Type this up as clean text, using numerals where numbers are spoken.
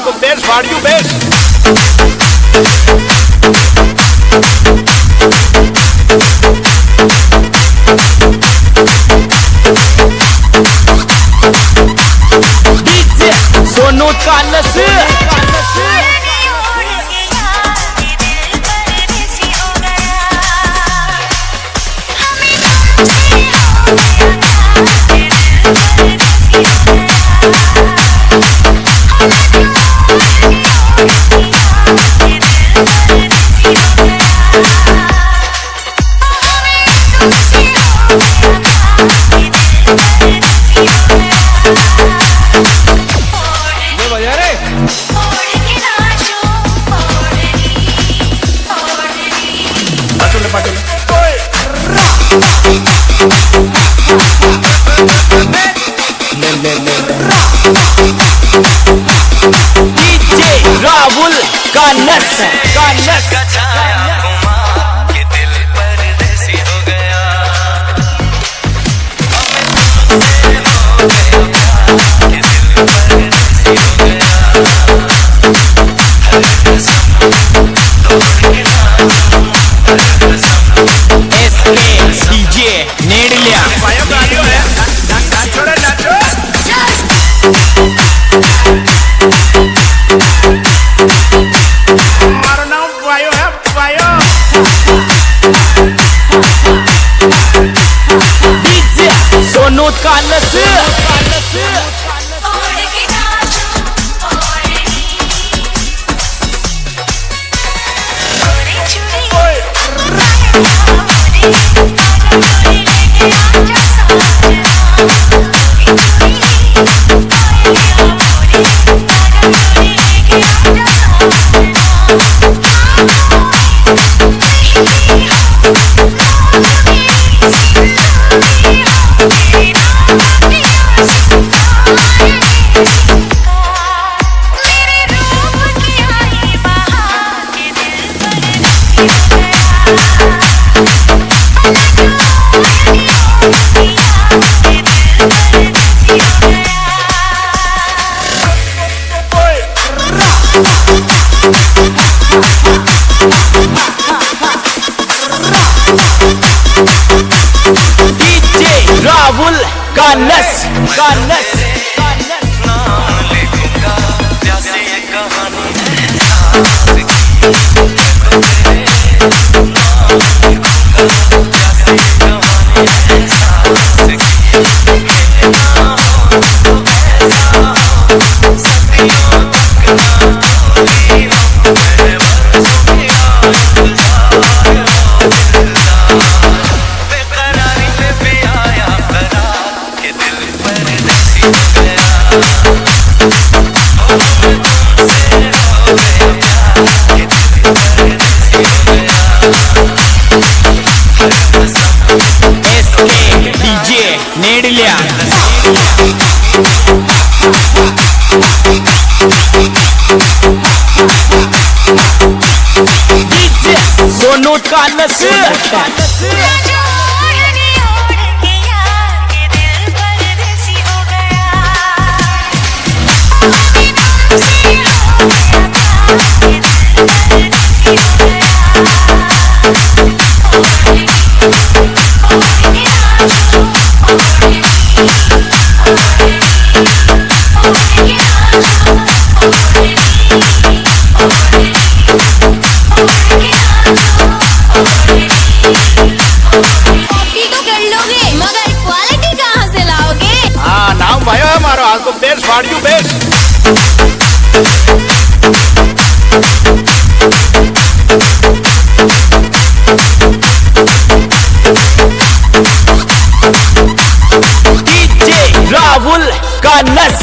को बेस फाड़ यू बेस। डीजे सोनू कालस डीजे राहुल का नस के दिल परदेसी हो गया, के दिल परदेसी हो गया, हर कसम तोड़ के एसके डीजे नेड़लिया सोनू कालस डीजे राहुल का नस नाम लिखूंगा जैसे ये कहानी डीजे नेड़लिया डीजे सोनू कालस को बेस फाड़ यू बेस। डीजे राहुल का नस